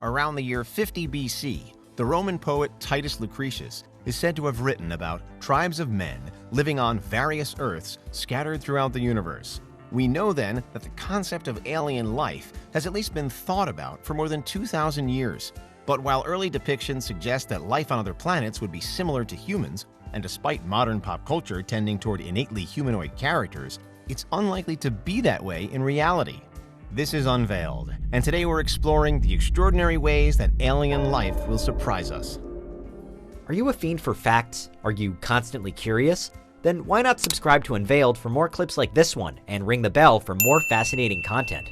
Around the year 50 BC, the Roman poet Titus Lucretius is said to have written about tribes of men living on various Earths scattered throughout the universe. We know then that the concept of alien life has at least been thought about for more than 2,000 years. But while early depictions suggest that life on other planets would be similar to humans, and despite modern pop culture tending toward innately humanoid characters, it's unlikely to be that way in reality. This is Unveiled, and today we're exploring the extraordinary ways that alien life will surprise us. Are you a fiend for facts? Are you constantly curious? Then why not subscribe to Unveiled for more clips like this one and ring the bell for more fascinating content?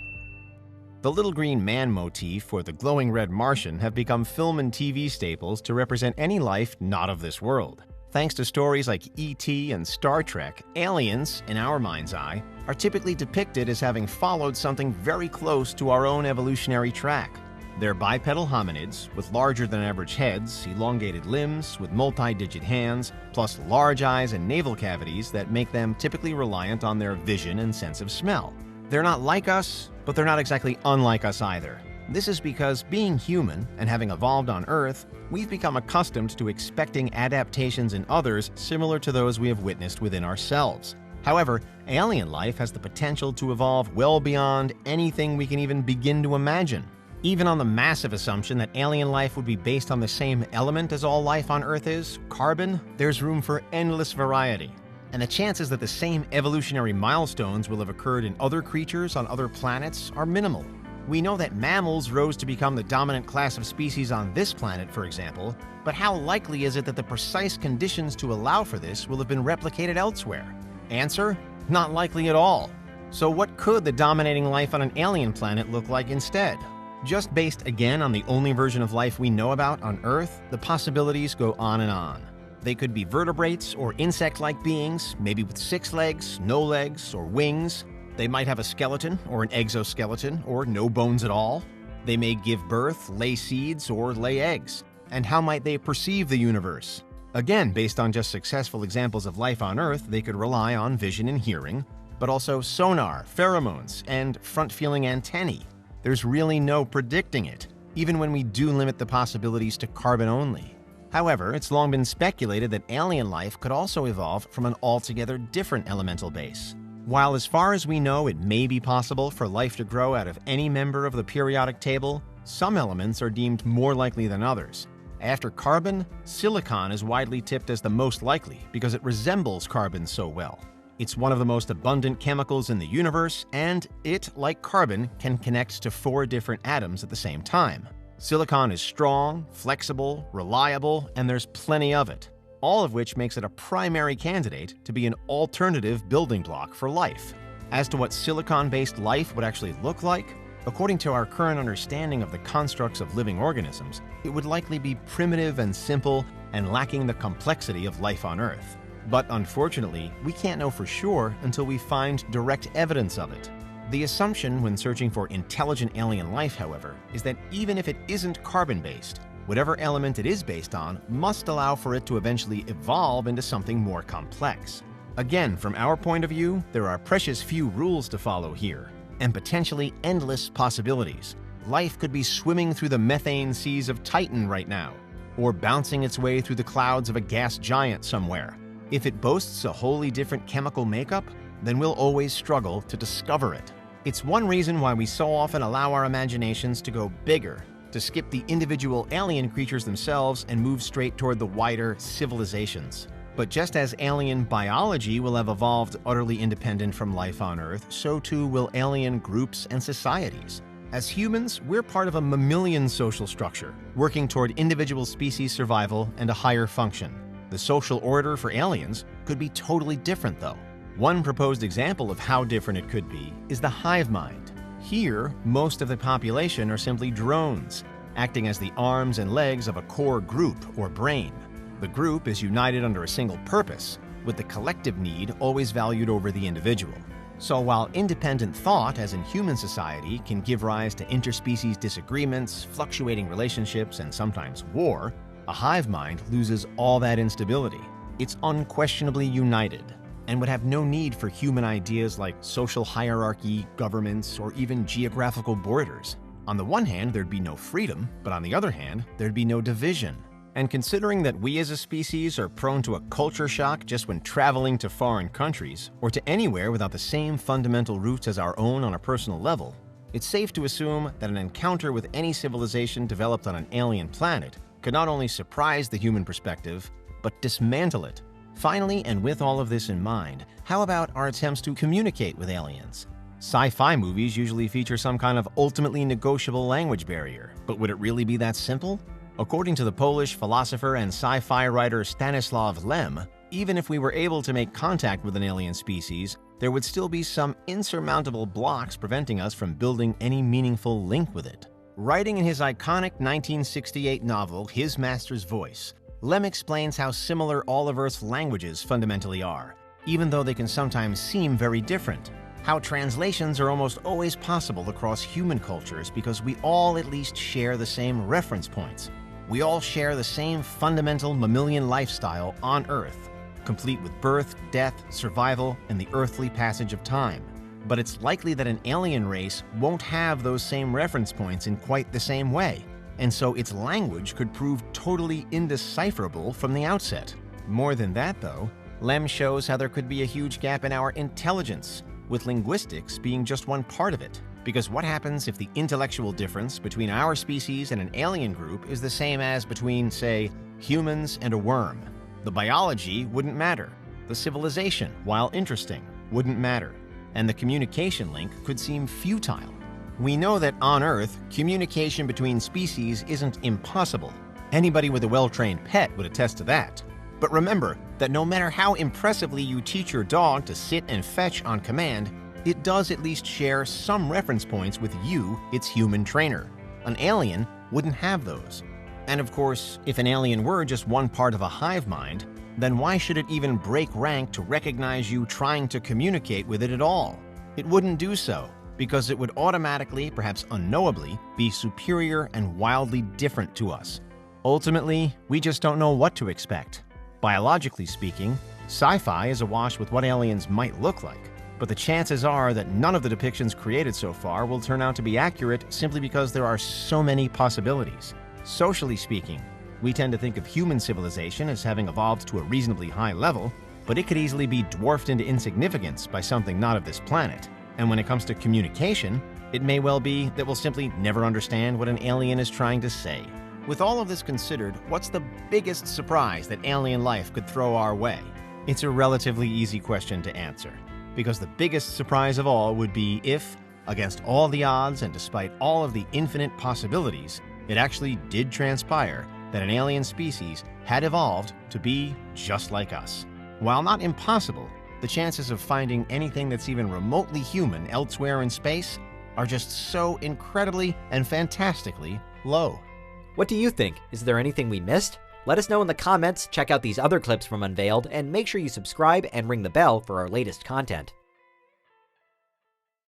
The little green man motif or the glowing red Martian have become film and TV staples to represent any life not of this world. Thanks to stories like E.T. and Star Trek, aliens, in our mind's eye, are typically depicted as having followed something very close to our own evolutionary track. They're bipedal hominids with larger-than-average heads, elongated limbs with multi-digit hands, plus large eyes and navel cavities that make them typically reliant on their vision and sense of smell. They're not like us, but they're not exactly unlike us either. This is because, being human and having evolved on Earth, we've become accustomed to expecting adaptations in others similar to those we have witnessed within ourselves. However, alien life has the potential to evolve well beyond anything we can even begin to imagine. Even on the massive assumption that alien life would be based on the same element as all life on Earth is, carbon, there's room for endless variety. And the chances that the same evolutionary milestones will have occurred in other creatures on other planets are minimal. We know that mammals rose to become the dominant class of species on this planet, for example, but how likely is it that the precise conditions to allow for this will have been replicated elsewhere? Answer: not likely at all. So what could the dominating life on an alien planet look like instead? Just based again on the only version of life we know about on Earth, the possibilities go on and on. They could be vertebrates or insect-like beings, maybe with 6 legs, no legs, or wings. They might have a skeleton or an exoskeleton or no bones at all. They may give birth, lay seeds, or lay eggs. And how might they perceive the universe? Again, based on just successful examples of life on Earth, they could rely on vision and hearing, but also sonar, pheromones, and front-feeling antennae. There's really no predicting it, even when we do limit the possibilities to carbon only. However, it's long been speculated that alien life could also evolve from an altogether different elemental base. While as far as we know it may be possible for life to grow out of any member of the periodic table, some elements are deemed more likely than others. After carbon, silicon is widely tipped as the most likely because it resembles carbon so well. It's one of the most abundant chemicals in the universe, and it, like carbon, can connect to 4 different atoms at the same time. Silicon is strong, flexible, reliable, and there's plenty of it, all of which makes it a primary candidate to be an alternative building block for life. As to what silicon-based life would actually look like, according to our current understanding of the constructs of living organisms, it would likely be primitive and simple and lacking the complexity of life on Earth. But unfortunately, we can't know for sure until we find direct evidence of it. The assumption when searching for intelligent alien life, however, is that even if it isn't carbon-based, whatever element it is based on must allow for it to eventually evolve into something more complex. Again, from our point of view, there are precious few rules to follow here, and potentially endless possibilities. Life could be swimming through the methane seas of Titan right now, or bouncing its way through the clouds of a gas giant somewhere. If it boasts a wholly different chemical makeup, then we'll always struggle to discover it. It's one reason why we so often allow our imaginations to go bigger, to skip the individual alien creatures themselves and move straight toward the wider civilizations. But just as alien biology will have evolved utterly independent from life on Earth, so too will alien groups and societies. As humans, we're part of a mammalian social structure, working toward individual species survival and a higher function. The social order for aliens could be totally different, though. One proposed example of how different it could be is the hive mind. Here, most of the population are simply drones, acting as the arms and legs of a core group or brain. The group is united under a single purpose, with the collective need always valued over the individual. So while independent thought, as in human society, can give rise to interspecies disagreements, fluctuating relationships, and sometimes war, a hive mind loses all that instability. It's unquestionably united, and would have no need for human ideas like social hierarchy, governments, or even geographical borders. On the one hand, there'd be no freedom, but on the other hand, there'd be no division. And considering that we as a species are prone to a culture shock just when traveling to foreign countries, or to anywhere without the same fundamental roots as our own on a personal level, it's safe to assume that an encounter with any civilization developed on an alien planet could not only surprise the human perspective, but dismantle it. Finally, and with all of this in mind, how about our attempts to communicate with aliens? Sci-fi movies usually feature some kind of ultimately negotiable language barrier, but would it really be that simple? According to the Polish philosopher and sci-fi writer Stanislaw Lem, even if we were able to make contact with an alien species, there would still be some insurmountable blocks preventing us from building any meaningful link with it. Writing in his iconic 1968 novel, His Master's Voice, Lem explains how similar all of Earth's languages fundamentally are, even though they can sometimes seem very different. How translations are almost always possible across human cultures because we all at least share the same reference points. We all share the same fundamental mammalian lifestyle on Earth, complete with birth, death, survival, and the earthly passage of time. But it's likely that an alien race won't have those same reference points in quite the same way, and so its language could prove totally indecipherable from the outset. More than that, though, Lem shows how there could be a huge gap in our intelligence, with linguistics being just one part of it. Because what happens if the intellectual difference between our species and an alien group is the same as between, say, humans and a worm? The biology wouldn't matter. The civilization, while interesting, wouldn't matter. And the communication link could seem futile. We know that on Earth, communication between species isn't impossible. Anybody with a well-trained pet would attest to that. But remember that no matter how impressively you teach your dog to sit and fetch on command, it does at least share some reference points with you, its human trainer. An alien wouldn't have those. And of course, if an alien were just one part of a hive mind, then why should it even break rank to recognize you trying to communicate with it at all? It wouldn't do so, because it would automatically, perhaps unknowably, be superior and wildly different to us. Ultimately, we just don't know what to expect. Biologically speaking, sci-fi is awash with what aliens might look like, but the chances are that none of the depictions created so far will turn out to be accurate simply because there are so many possibilities. Socially speaking, we tend to think of human civilization as having evolved to a reasonably high level, but it could easily be dwarfed into insignificance by something not of this planet. And when it comes to communication, it may well be that we'll simply never understand what an alien is trying to say. With all of this considered, what's the biggest surprise that alien life could throw our way? It's a relatively easy question to answer, because the biggest surprise of all would be if, against all the odds and despite all of the infinite possibilities, it actually did transpire that an alien species had evolved to be just like us. While not impossible, the chances of finding anything that's even remotely human elsewhere in space are just so incredibly and fantastically low. What do you think? Is there anything we missed? Let us know in the comments, check out these other clips from Unveiled, and make sure you subscribe and ring the bell for our latest content.